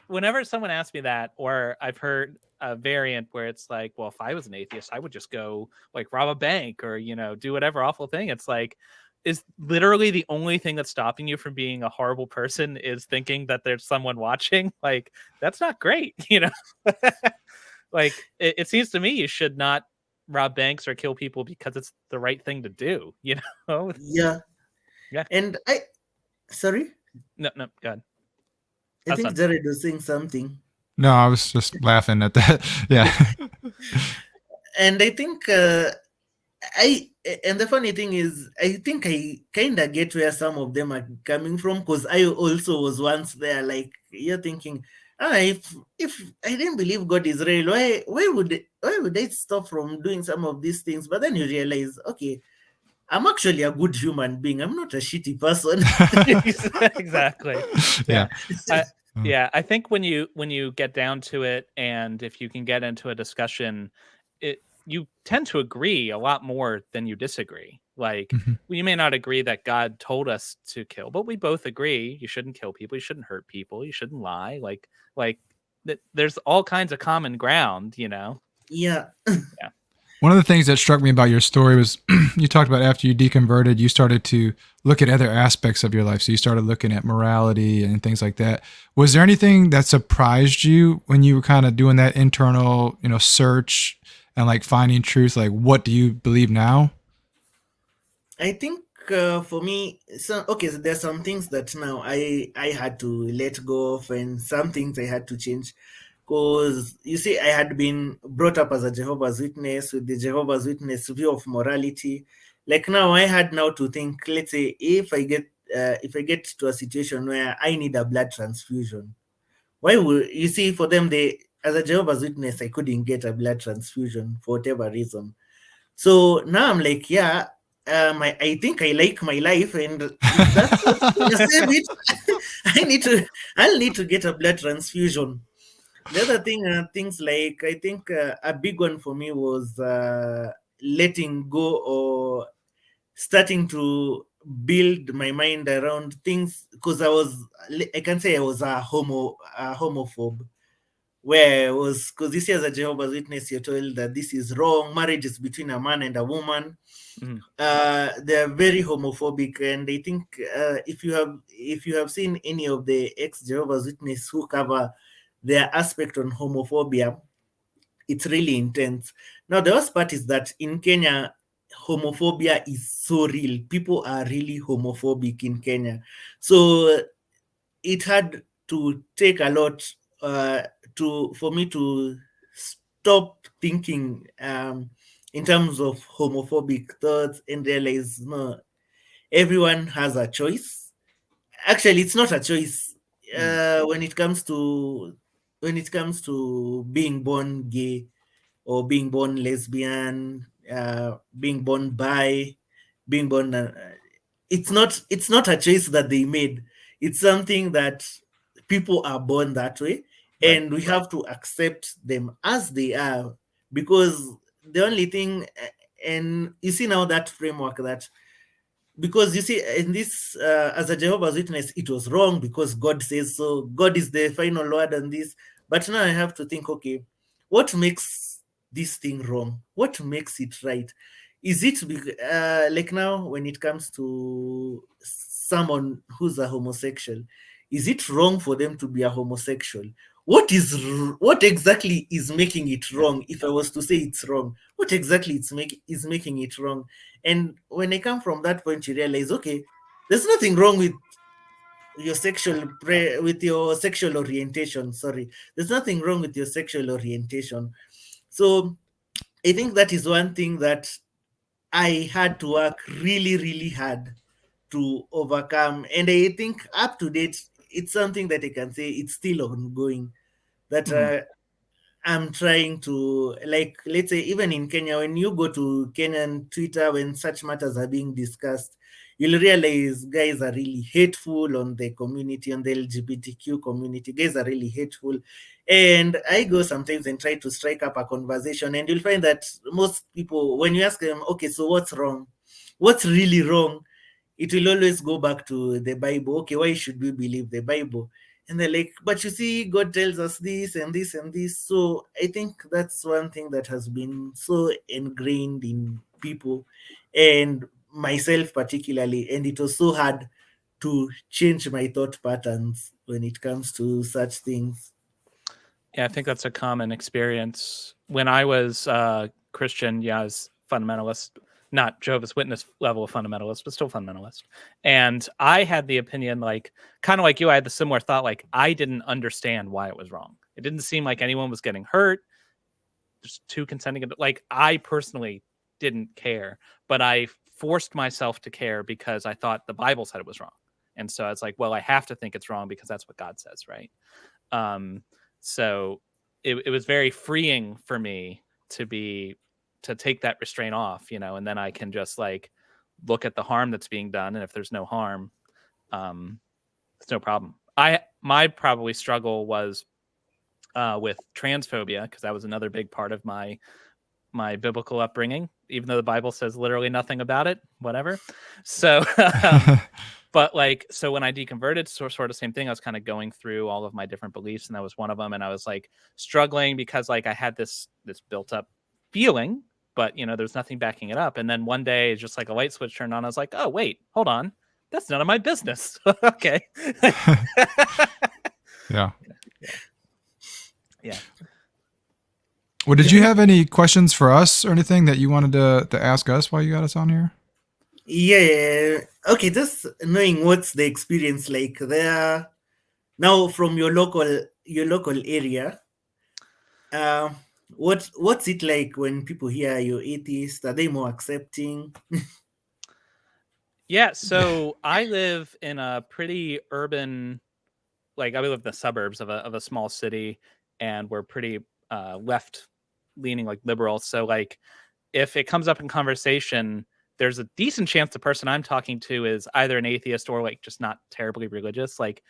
whenever someone asks me that, or I've heard a variant where it's like, well, if I was an atheist, I would just go like rob a bank or, do whatever awful thing. It's like, is literally the only thing that's stopping you from being a horrible person is thinking that there's someone watching. Like, that's not great. Like, it seems to me you should not rob banks or kill people because it's the right thing to do, Yeah. Yeah. And sorry? No, go ahead. I think Jared was saying something. No, I was just laughing at that. Yeah. And I think and the funny thing is, I think I kind of get where some of them are coming from, because I also was once there. Like, you're thinking, if I didn't believe God is real, why would I stop from doing some of these things? But then you realize, okay, I'm actually a good human being. I'm not a shitty person. Exactly. Yeah. Yeah. I think when you get down to it, and if you can get into a discussion, you tend to agree a lot more than you disagree. Like, we may not agree that God told us to kill, but we both agree you shouldn't kill people, you shouldn't hurt people, you shouldn't lie. Like there's all kinds of common ground, Yeah. Yeah. One of the things that struck me about your story was you talked about after you deconverted, you started to look at other aspects of your life. So you started looking at morality and things like that. Was there anything that surprised you when you were kind of doing that internal, search and like finding truth? Like, what do you believe now? I think for me, so there's some things that now I had to let go of, and some things I had to change. Because you see, I had been brought up as a Jehovah's Witness with the Jehovah's Witness view of morality. Like now, I had now to think. Let's say if I get to a situation where I need a blood transfusion, why would you see? For them, they as a Jehovah's Witness, I couldn't get a blood transfusion for whatever reason. So now I'm like, yeah, I think I like my life, and if that's what's gonna save it, I'll need to get a blood transfusion. The other thing, things like, I think a big one for me was letting go, or starting to build my mind around things, because I can say I was a homophobe, where it was, because this year as a Jehovah's Witness, you're told that this is wrong. Marriage is between a man and a woman. They're very homophobic, and I think if you have seen any of the ex Jehovah's Witness who cover their aspect on homophobia, it's really intense. Now, the worst part is that in Kenya, homophobia is so real. People are really homophobic in Kenya. So it had to take a lot for me to stop thinking in terms of homophobic thoughts and realize, no, everyone has a choice. Actually, it's not a choice when it comes to being born gay, or being born lesbian, being born bi, being born. It's not a choice that they made. It's something that people are born that way, and we have to accept them as they are, because the only thing, and you see now that framework that, because you see in this as a Jehovah's Witness, it was wrong because God says so. God is the final word on this. But now I have to think, okay, what makes this thing wrong? What makes it right? Is it like now when it comes to someone who's a homosexual, is it wrong for them to be a homosexual? What exactly is making it wrong? If I was to say it's wrong, what exactly is making it wrong? And when I come from that point, you realize, okay, there's nothing wrong with your with your sexual orientation. Sorry, there's nothing wrong with your sexual orientation. So I think that is one thing that I had to work really, really hard to overcome. And I think up to date, it's something that I can say it's still ongoing. That I'm trying to, like, let's say, even in Kenya, when you go to Kenyan Twitter, when such matters are being discussed, you'll realize guys are really hateful on the community, on the LGBTQ community. Guys are really hateful. And I go sometimes and try to strike up a conversation, and you'll find that most people, when you ask them, okay, so what's wrong? What's really wrong? It will always go back to the Bible. Okay, why should we believe the Bible? And they're like, but you see, God tells us this and this and this. So I think that's one thing that has been so ingrained in people and myself particularly. And it was so hard to change my thought patterns when it comes to such things. Yeah, I think that's a common experience. When I was Christian, yeah, I was fundamentalist, not Jehovah's Witness level of fundamentalist, but still fundamentalist. And I had the opinion, like, kind of like you, I had the similar thought, like, I didn't understand why it was wrong. It didn't seem like anyone was getting hurt. Just two consenting, like, I personally didn't care, but I forced myself to care because I thought the Bible said it was wrong. And so it's like, well, I have to think it's wrong because that's what God says, right? So it was very freeing for me to take that restraint off, and then I can just like look at the harm that's being done. And if there's no harm, it's no problem. My probably struggle was with transphobia, because that was another big part of my biblical upbringing, even though the Bible says literally nothing about it, whatever. So, but like, so when I deconverted, sort of same thing. I was kind of going through all of my different beliefs, and that was one of them. And I was like struggling because like I had this built up feeling, but there's nothing backing it up. And then one day, just like a light switch turned on. I was like, oh wait, hold on, that's none of my business. Okay. Yeah. Yeah. Well, did you have any questions for us or anything that you wanted to ask us while you got us on here? Yeah. Okay, just knowing what's the experience like there now from your local area. What's it like when people hear you're atheist? Are they more accepting? Yeah, so I live in a pretty urban, like I live in the suburbs of a small city, and we're pretty left leaning, like liberal. So like if it comes up in conversation, there's a decent chance the person I'm talking to is either an atheist or like just not terribly religious. Like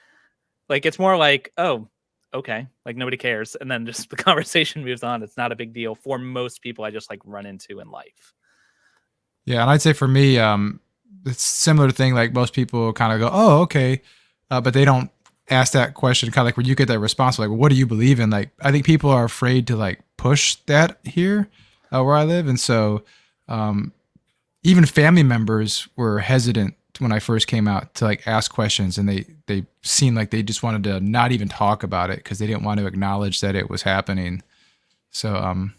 it's more like, oh, okay, like nobody cares, and then just the conversation moves on. It's not a big deal for most people I just like run into in life. Yeah, and I'd say for me, it's similar thing. Like most people kind of go, "Oh, okay," but they don't ask that question. Kind of like when you get that response, like, well, "What do you believe in?" Like, I think people are afraid to like push that here where I live, and so even family members were hesitant when I first came out to like ask questions, and they seemed like they just wanted to not even talk about it because they didn't want to acknowledge that it was happening. So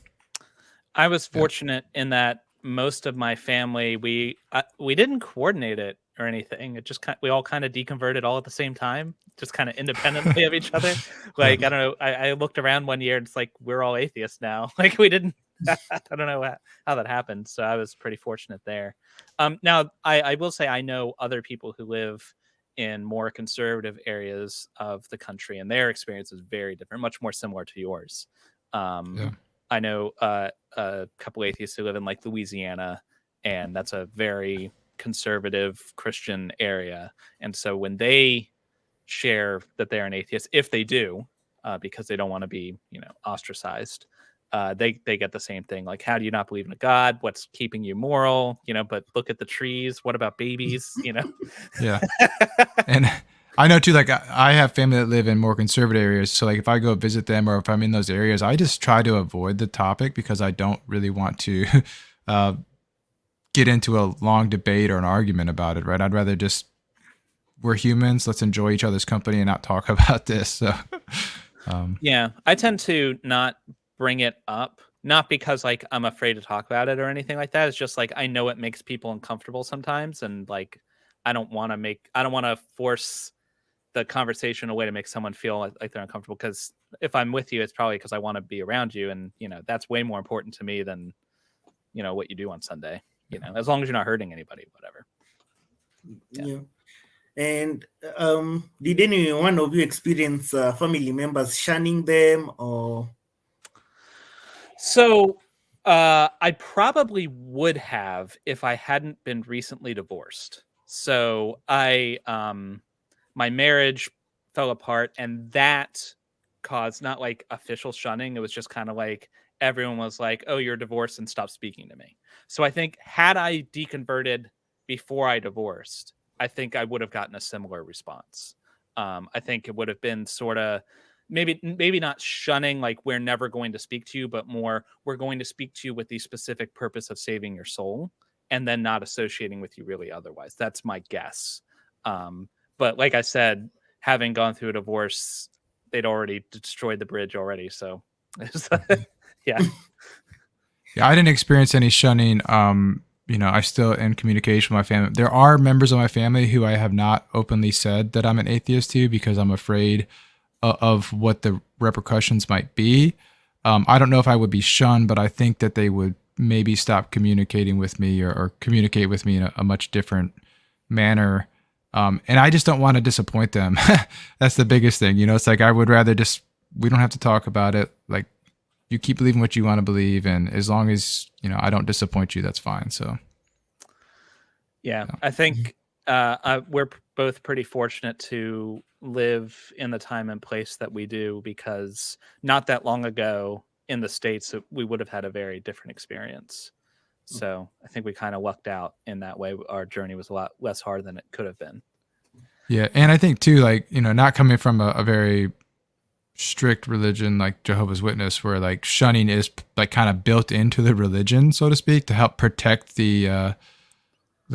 I was fortunate in that most of my family, we didn't coordinate it or anything. It just we all kind of deconverted all at the same time, just kind of independently of each other. Like, I don't know. I looked around one year and it's like, we're all atheists now. Like we didn't, I don't know how that happened. So I was pretty fortunate there. Now I will say, I know other people who live in more conservative areas of the country, and their experience is very different, much more similar to yours. I know a couple atheists who live in like Louisiana, and that's a very conservative Christian area. And so when they share that they're an atheist, if they do, because they don't want to be, ostracized, they get the same thing. Like, how do you not believe in a God? What's keeping you moral? But look at the trees. What about babies? Yeah. And I know too, like I have family that live in more conservative areas. So like if I go visit them or if I'm in those areas, I just try to avoid the topic because I don't really want to get into a long debate or an argument about it, right? I'd rather just, we're humans, let's enjoy each other's company and not talk about this. So yeah, I tend to not bring it up, not because like I'm afraid to talk about it or anything like that. It's just like I know it makes people uncomfortable sometimes, and like I don't want to force the conversation a way to make someone feel like they're uncomfortable. Because if I'm with you, it's probably because I want to be around you, and that's way more important to me than what you do on Sunday. As long as you're not hurting anybody, whatever. Yeah. And did any one of you experience family members shunning them, or? So I probably would have if I hadn't been recently divorced. So my marriage fell apart, and that caused not like official shunning. It was just kind of like everyone was like, "Oh, you're divorced," and stop speaking to me. So I think had I deconverted before I divorced, I think I would have gotten a similar response. I think it would have been sort of maybe not shunning, like we're never going to speak to you, but more we're going to speak to you with the specific purpose of saving your soul, and then not associating with you really otherwise. That's my guess. But like I said, having gone through a divorce, they'd already destroyed the bridge already. So yeah. Yeah, I didn't experience any shunning. I still in communication with my family. There are members of my family who I have not openly said that I'm an atheist to because I'm afraid of what the repercussions might be. I don't know if I would be shunned, but I think that they would maybe stop communicating with me or communicate with me in a much different manner. And I just don't want to disappoint them. That's the biggest thing. It's like I would rather we don't have to talk about it. Like, you keep believing what you want to believe, and as long as I don't disappoint you, that's fine. So yeah. I think we're both pretty fortunate to live in the time and place that we do, because not that long ago in the States we would have had a very different experience. So I think we kind of lucked out in that way. Our journey was a lot less hard than it could have been. Yeah, and I think too, like not coming from a very strict religion like Jehovah's Witness, where like shunning is like kind of built into the religion, so to speak, to help protect the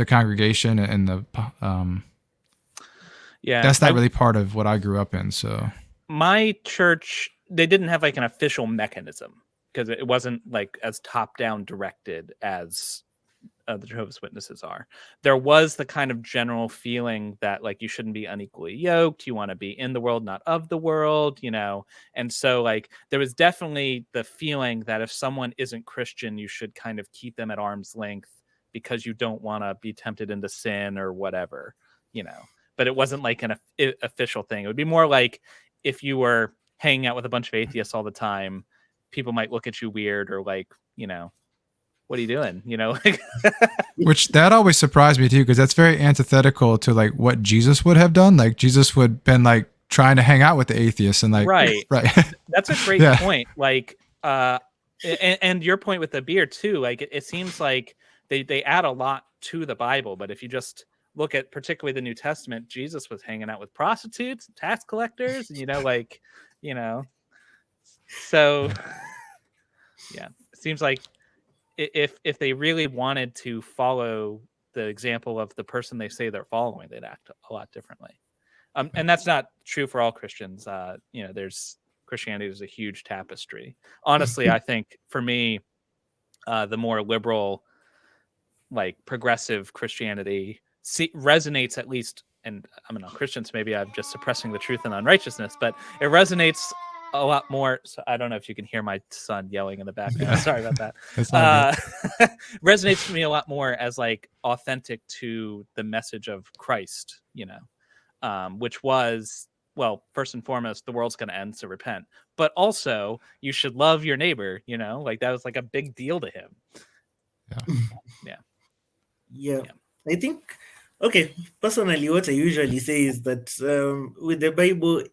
congregation and the that's not really part of what I grew up in. So my church, they didn't have like an official mechanism because it wasn't like as top down directed as the Jehovah's Witnesses are. There was the kind of general feeling that like you shouldn't be unequally yoked. You want to be in the world, not of the world, And so like there was definitely the feeling that if someone isn't Christian, you should kind of keep them at arm's length because you don't want to be tempted into sin or whatever, But it wasn't like an official thing. It would be more like if you were hanging out with a bunch of atheists all the time, people might look at you weird or like, what are you doing? Which that always surprised me too, because that's very antithetical to like what Jesus would have done. Like Jesus would been like trying to hang out with the atheists and like right. That's a great point. Like and your point with the beer too. Like it seems like they add a lot to the Bible, but if you just look at particularly the New Testament, Jesus was hanging out with prostitutes, tax collectors, so yeah, it seems like if they really wanted to follow the example of the person they say they're following, they'd act a lot differently. And that's not true for all Christians. There's Christianity is a huge tapestry. Honestly, I think for me, the more liberal, like progressive Christianity resonates at least, and I'm not Christian, so maybe I'm just suppressing the truth and unrighteousness, but it resonates a lot more. So I don't know if you can hear my son yelling in the background. Sorry about that. Resonates to me a lot more as like authentic to the message of Christ, which was, well, first and foremost, the world's going to end, so repent. But also, you should love your neighbor. Like that was like a big deal to him. Yeah. I think, okay, personally, what I usually say is that with the Bible,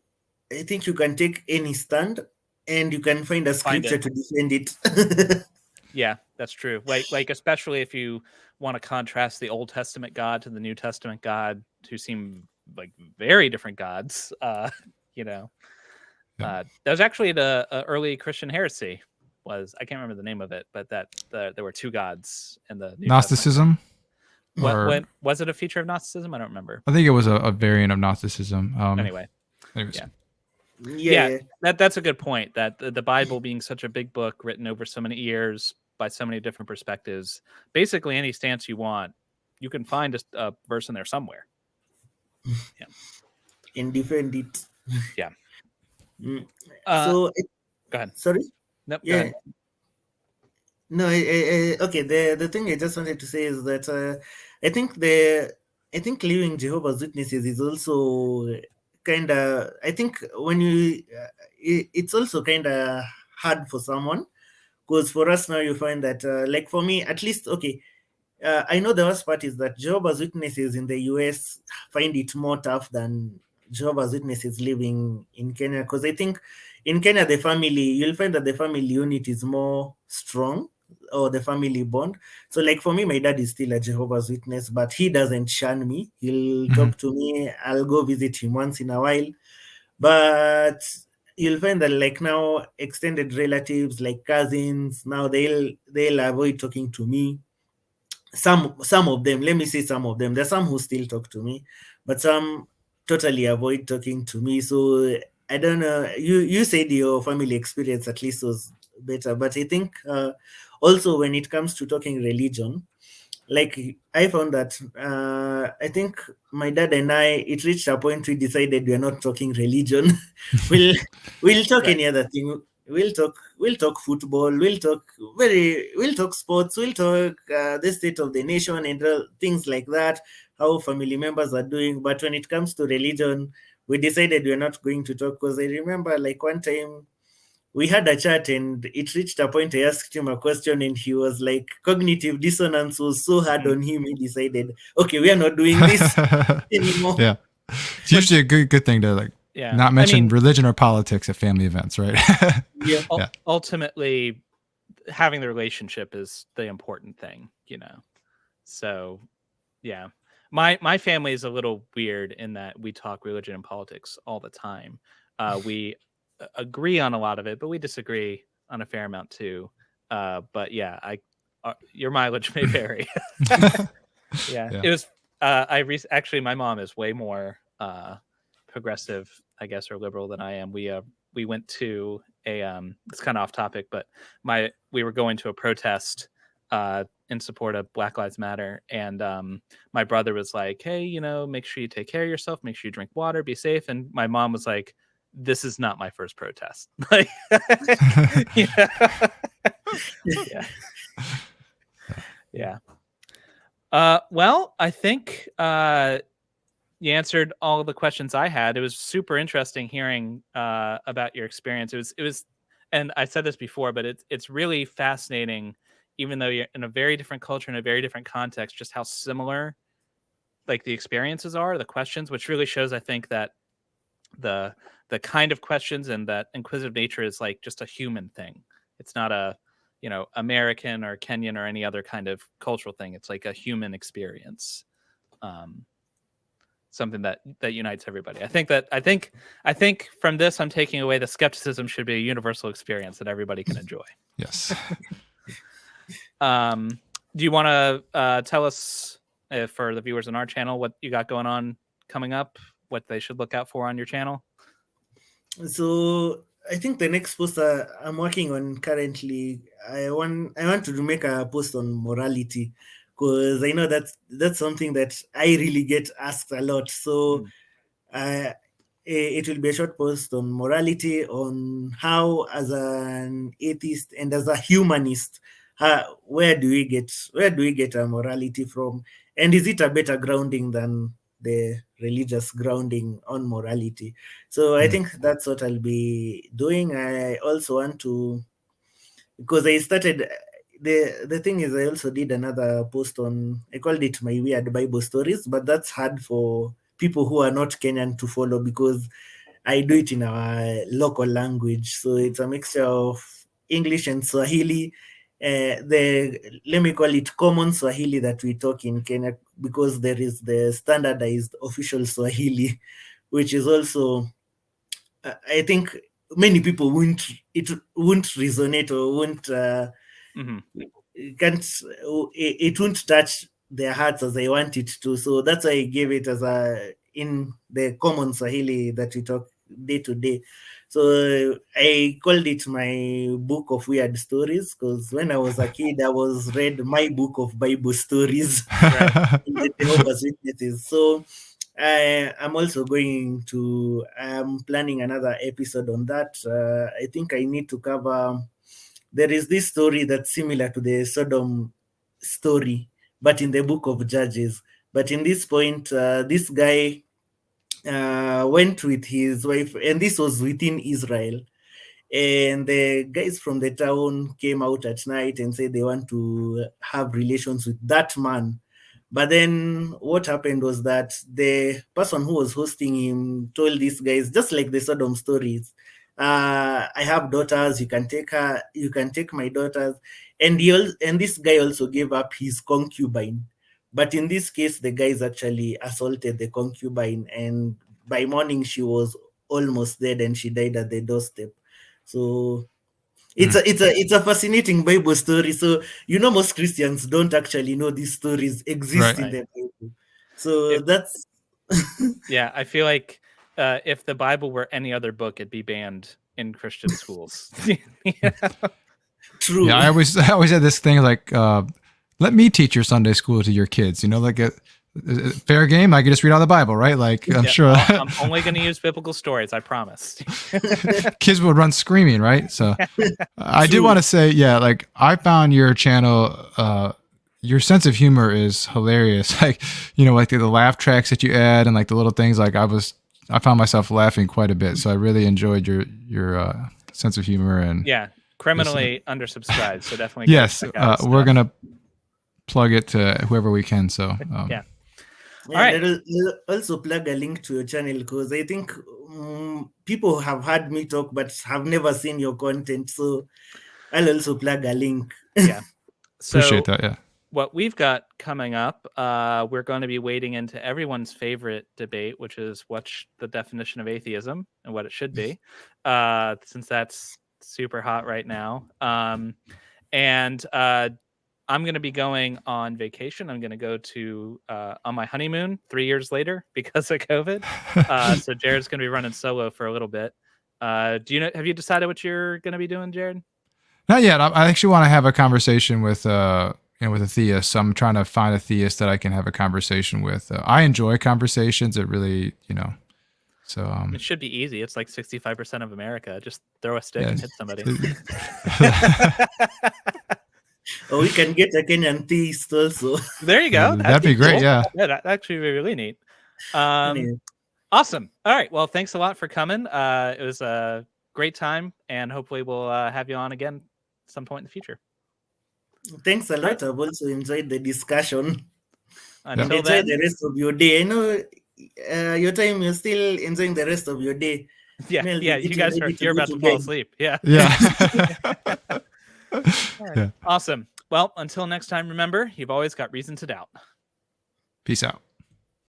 I think you can take any stand and you can find a scripture to defend it. Yeah, that's true. Like especially if you want to contrast the Old Testament God to the New Testament God, who seem like very different gods. That was actually the early Christian heresy. I can't remember the name of it, but that there were two gods in the New Gnosticism. When was it a feature of Gnosticism? I don't remember. I think it was a variant of Gnosticism. Anyway. Yeah, that's a good point. That the Bible being such a big book written over so many years by so many different perspectives, basically any stance you want, you can find a verse in there somewhere. and defend it. Yeah. So go ahead. Sorry. Nope, yeah. Go ahead. No. Okay. The thing I just wanted to say is that I think leaving Jehovah's Witnesses is also kind of. I think when you, it's also kind of hard for someone, because for us now you find that like for me at least, okay. I know the worst part is that Jehovah's Witnesses in the US find it more tough than Jehovah's Witnesses living in Kenya, because I think in Kenya you'll find that the family unit is more strong, or the family bond. So like for me, my dad is still a Jehovah's Witness, but he doesn't shun me. He'll talk to me. I'll go visit him once in a while. But you'll find that like now extended relatives like cousins, now they'll avoid talking to me. Some of them, let me say some of them, there's some who still talk to me, but some totally avoid talking to me. So I don't know, you said your family experience at least was better, but I think also when it comes to talking religion, like I found that I think my dad and I, it reached a point we decided we are not talking religion. we'll talk any other thing. We'll talk football. We'll talk sports. We'll talk the state of the nation and things like that. How family members are doing. But when it comes to religion, we decided we're not going to talk, because I remember like one time we had a chat and it reached a point I asked him a question and he was like, cognitive dissonance was so hard on him, he decided, okay, we are not doing this anymore. Yeah. It's usually a good thing to like not mention religion or politics at family events, right? Yeah. Ultimately, having the relationship is the important thing, So, yeah. My family is a little weird in that we talk religion and politics all the time. We agree on a lot of it, but we disagree on a fair amount too. But yeah, your mileage may vary. Yeah. It was. Actually, my mom is way more progressive, I guess, or liberal than I am. We went to a it's kind of off topic, but we were going to a protest in support of Black Lives Matter, and my brother was like, hey, make sure you take care of yourself, make sure you drink water, be safe. And my mom was like, this is not my first protest. Like, yeah. Well, I think you answered all the questions I had. It was super interesting hearing about your experience. It was, and I said this before, but it's really fascinating, even though you're in a very different culture, in a very different context, just how similar like the experiences are, the questions, which really shows, I think, that the kind of questions and that inquisitive nature is like just a human thing. It's not a American or Kenyan or any other kind of cultural thing. It's like a human experience, something that unites everybody. I think from this, I'm taking away the skepticism should be a universal experience that everybody can enjoy. Yes. Do you want to tell us, for the viewers on our channel, what you got going on coming up, what they should look out for on your channel? So I think the next post I'm working on currently, I want to make a post on morality, because I know that's something that I really get asked a lot. So it will be a short post on morality, on how, as an atheist and as a humanist, where do we get our morality from, and is it a better grounding than the religious grounding on morality? So I think that's what I'll be doing. I also want to, because I started, the thing is, I also did another post on, I called it my weird Bible stories, but that's hard for people who are not Kenyan to follow, because I do it in our local language. So it's a mixture of English and Swahili. Let me call it common Swahili that we talk in Kenya, because there is the standardized official Swahili, which is also, I think many people won't resonate, or it won't touch their hearts as I want it to. So that's why I gave it as in the common Swahili that we talk day to day. So I called it my book of weird stories, because when I was a kid, I was read my book of Bible stories, right, in the Jehovah's Witnesses. So I'm also going to. I'm planning another episode on that. I think I need to cover. There is this story that's similar to the Sodom story, but in the book of Judges. But in this point, this guy went with his wife, and this was within Israel. And the guys from the town came out at night and said they want to have relations with that man. But then what happened was that the person who was hosting him told these guys, just like the Sodom stories, I have daughters, you can take her, you can take my daughters. And this guy also gave up his concubine. But in this case, the guys actually assaulted the concubine, and by morning she was almost dead and she died at the doorstep. So it's a fascinating Bible story. So most Christians don't actually know these stories exist in the Bible. So that's yeah. I feel like if the Bible were any other book, it'd be banned in Christian schools. True. Yeah, I always had this thing like, let me teach your Sunday school to your kids. Like fair game. I can just read out the Bible, right? Like I'm sure. I'm only going to use biblical stories. I promise. Kids will run screaming, right? So I did want to say, yeah, like I found your channel, your sense of humor is hilarious. Like, like the laugh tracks that you add and like the little things. Like I found myself laughing quite a bit. So I really enjoyed your sense of humor and criminally undersubscribed. So definitely. Yes, we're gonna plug it to whoever we can. So yeah. All right. I'll also plug a link to your channel because I think people have heard me talk but have never seen your content. So I'll also plug a link. Yeah. So appreciate that. Yeah. What we've got coming up, we're going to be wading into everyone's favorite debate, which is what's the definition of atheism and what it should be, since that's super hot right now. And I'm going to be going on vacation. I'm going to go to on my honeymoon 3 years later because of COVID. So Jared's going to be running solo for a little bit. Have you decided what you're going to be doing, Jared? Not yet. I actually want to have a conversation with with a theist. So I'm trying to find a theist that I can have a conversation with. I enjoy conversations. It really, so it should be easy. It's like 65% of America. Just throw a stick and hit somebody. Or we can get a Kenyan Atheist also. There you go. That'd be great. Cool. Yeah, that'd actually be really neat. Awesome. All right. Well, thanks a lot for coming. It was a great time, and hopefully we'll have you on again some point in the future. Thanks a lot. I've also enjoyed the discussion. Until then, enjoy the rest of your day. I know your time. You're still enjoying the rest of your day. Yeah, you guys you're about to fall asleep. Yeah. Right. Yeah. Awesome. Well, until next time, remember, you've always got reason to doubt. Peace out.